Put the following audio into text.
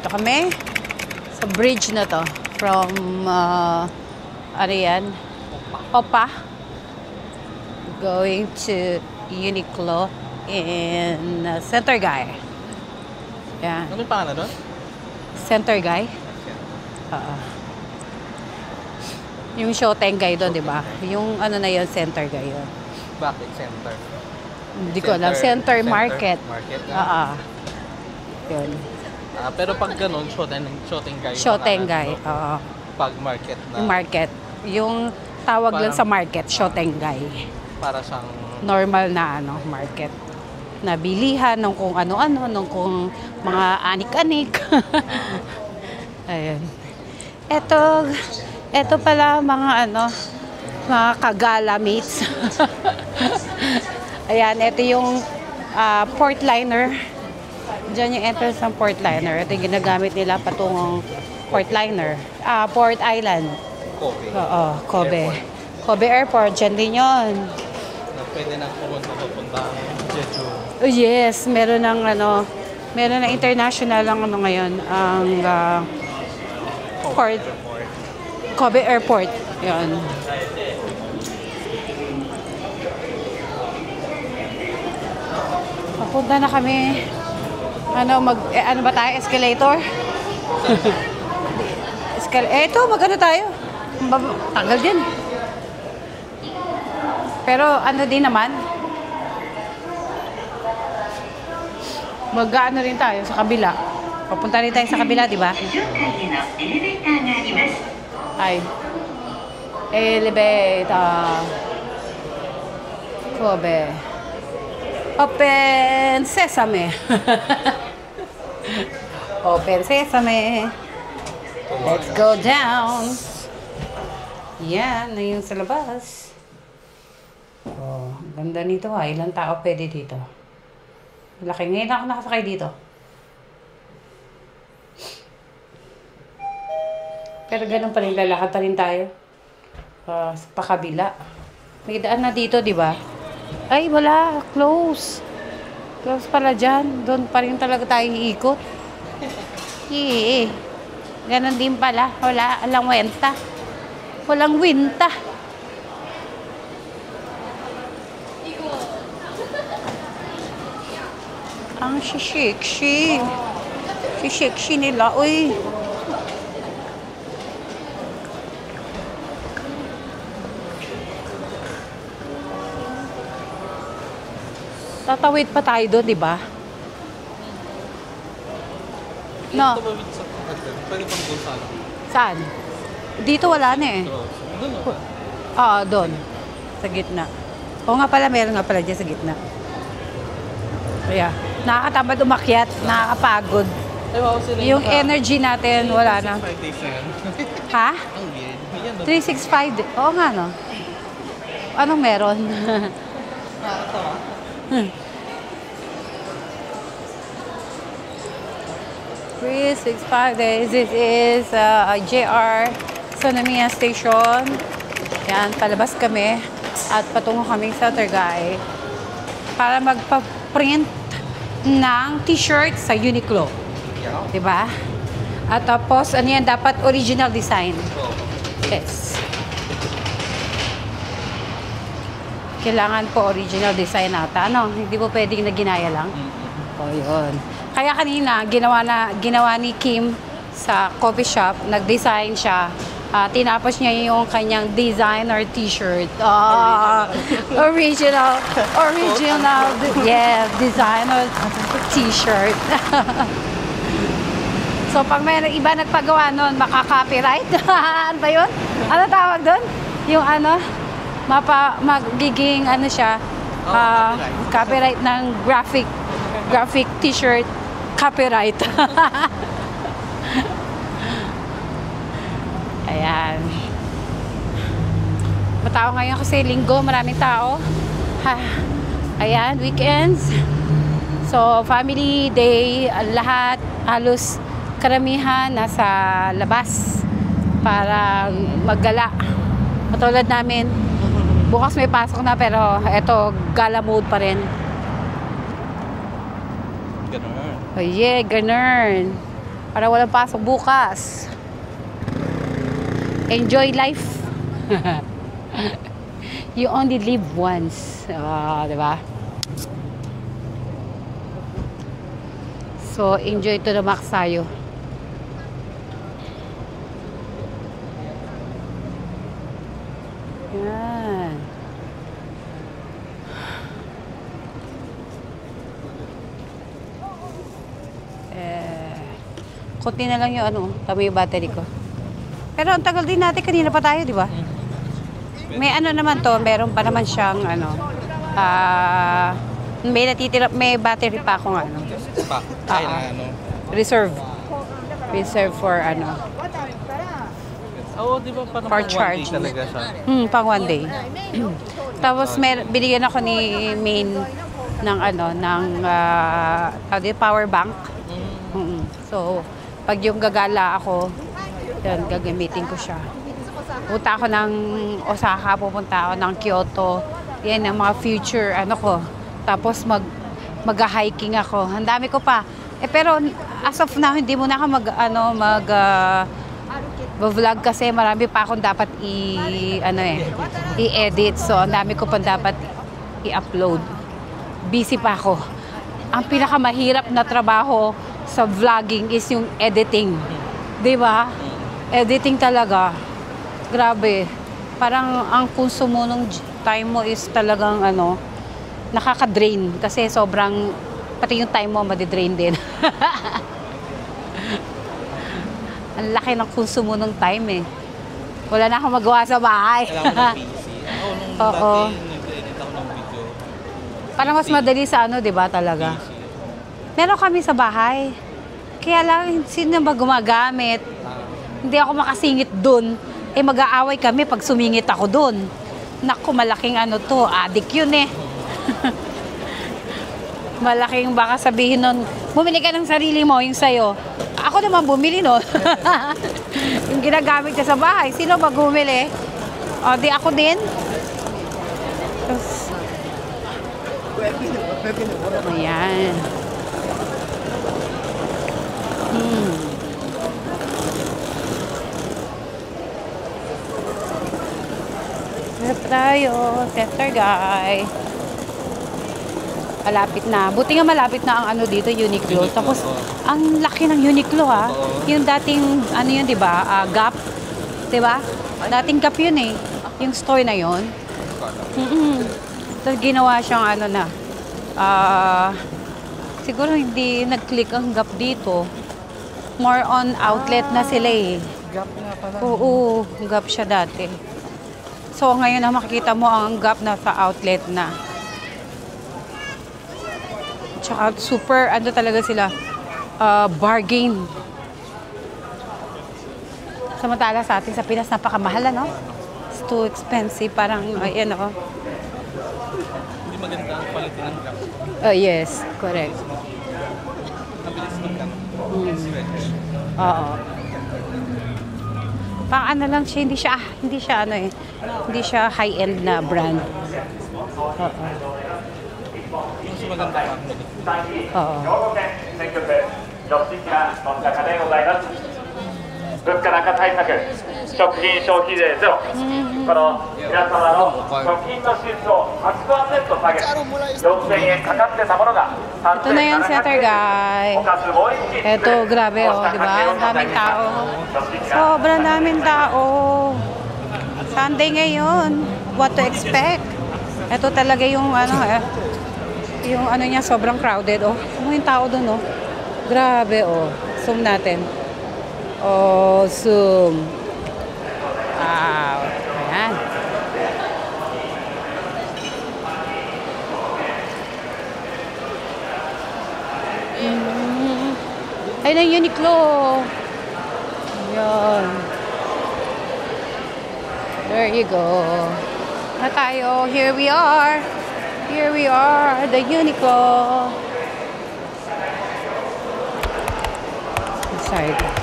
Dito kami sa bridge na to. From, ano yan? Opa. Going to Uniqlo in Center Guy. Yan. Ano yung pangalan doon? Center Guy? Yung Shotengay doon, di ba? Yung ano na yun, Center Guy yun. Bakit center? Hindi ko alam. Center Market. Market? Yun. Pero pag ganun, Shotengay. Shotengay. Pag market na. Yung market. Yung tawag lang sa market, Shotengay. Para siyang normal na ano, market. Nabilihan ng kung ano-ano, ng kung mga anik-anik. Ayun. Ito pala mga ano, mga kagala mates. Ayan, ito yung port liner. Diyan yung entrance ng port liner. Ito yung ginagamit nila patungong port liner. Port Island. Kobe. Oo, Kobe. Airport. Kobe Airport, dyan din yun. Na pwede nang pupunta ang Jeju. Oh, yes, meron ng ano, meron ng international ang ano ngayon, ang port. Kobe Airport. Yun. Papunta na kami. Ano ba tayo? Escalator? Ito, magano tayo? Tagal din. Pero ano din naman, mag-ano rin tayo sa kabila. Papunta rin tayo sa kabila, di ba? Ay. Elevator. Kobe. Open Sesame. Open Sesame. Let's go down. Yan, na yung sa labas. Oh, ganda nito ha. Ilang tao pwede dito? Malaki. Ngayon ako nakasakay dito. Pero ganun pa rin, lalakad pa rin tayo. Sa pakabila. May daan na dito, di ba? Ay, wala. Close. Close pala dyan. Doon pa rin talaga tayo iikot. Ganun din pala. Wala. Walang wenta. Walang winta. Ang shishikshi. Shishikshi nila. Uy. Tatawid pa tayo doon, di ba? No. Pwede pang doon sa ano? Saan? Dito wala na eh. Doon o? Oo, doon. Sa gitna. Oo nga pala, meron nga pala dyan sa gitna. Kaya, nakakatamad umakyat, nakakapagod. Yung energy natin, wala na. 365 days na yan. Ha? Ang weird. Yan, 365. Oo nga, no? Anong meron? nakakatawa. 365 days. This is JR Sonomiya Station. Yan, palabas kami at patungo kami sa Targay para magpa-print ng t-shirt sa Uniqlo. Diba? At tapos, ano yan, dapat original design. Yes. Kailangan po original design ata. Ano? Hindi po pwedeng na ginaya lang. O, yun. Kaya kanina, ginawa ni Kim sa coffee shop, nag-design siya. Tinapos niya yung kanyang designer t-shirt. Original, yeah, designer t-shirt. So, pag may iba nagpagawa nun, makaka-copyright. Ano ba yun? Ano tawag doon? Yung ano, magiging ano siya, copyright ng graphic t-shirt, copyright. Ayan. Matao ngayon kasi linggo, maraming tao. Ayan, weekends. So, family day, lahat, halos karamihan nasa labas para maggala. Katulad namin, bukas may pasok na pero eto, gala mode pa rin. Ganun. Oh yeah, ganun. Para walang pasok bukas. Enjoy life. You only live once. Diba? So, enjoy to the max tayo. Yan. Kunti na lang yung kami yung battery ko. Pero ang tagal din natin, kanina pa tayo, di ba? May naman to, meron pa naman siyang may natitira, may battery pa akong reserve. Reserve for Oo, di ba parang for pang charge. 1 day talaga siya? Pang 1 day. Tapos binigyan ako ni Main ng power bank. So, pag yung gagala ako, yan, gagamitin ko siya. Punta ako ng Osaka, pupunta ako ng Kyoto. Yan ang mga future ko. Tapos mag-hiking ako. Ang dami ko pa. Pero as of now, hindi muna ako vlog kasi marami pa akong dapat i-edit. So, ang dami ko pa dapat i-upload. Busy pa ako. Ang pinakamahirap na trabaho sa vlogging is yung editing. 'Di ba? Editing talaga. Grabe. Parang ang konsumo ng time mo is talagang nakaka-drain kasi sobrang pati yung time mo madi-drain din. Ang laki ng konsumo ng time eh. Wala na akong magawa sa bahay. Kailangan ng PC. Nung dati, nag-edit ako ng video. Parang mas madali sa 'di ba talaga? PC. Meron kami sa bahay. Kaya lang, sino ba gumagamit? Hindi ako makasingit dun. Mag-aaway kami pag sumingit ako dun. Naku, malaking addict yun eh. Malaking baka sabihin nun, bumili ka ng sarili mo, yung sa'yo. Ako naman bumili nun. Yung ginagamit ka sa bahay, sino ba bumili? O, di ako din. Ayan. Sarap tayo, tester guy. Malapit na. Buti nga malapit na ang dito, Uniqlo. Tapos, ang laki ng Uniqlo ha. Yung dating, yun, di ba? Gap. Di ba? Dating Gap yun eh. Yung store na yun. Tapos ginawa siyang siguro hindi nag-click ang Gap dito. More on outlet na sila eh. Gap nga pala. Oo, Gap siya dati. So ngayon na makikita mo ang Gap na sa outlet na. Tsaka super, talaga sila, bargain. Samantala sa atin sa Pinas, napakamahal It's too expensive. Parang, Hindi maganda ang quality ng Gap. Yes, correct. Mabilis ng Gap. Stretch. Oo. Pang lang siya, hindi siya high-end na brand. Oo. Mas maganda pa. Oo. 物価高対策、食品消費税ゼロ、この皆様の食品の支出を 8% 下げ、4000円かかってたものが Ito na yung setter guy. おかずも美味しい。 Ito, grabe di ba? Ang daming tao. Sobrang daming tao. Sunday ngayon. What to expect? Ito talaga yung yung niya, sobrang crowded. Yung tao doon Grabe Zoom natin. Zoom. Wow. Ayan. Ayun ang Uniqlo. Ayan. There you go. Na tayo. Here we are. Here we are. The Uniqlo. Inside.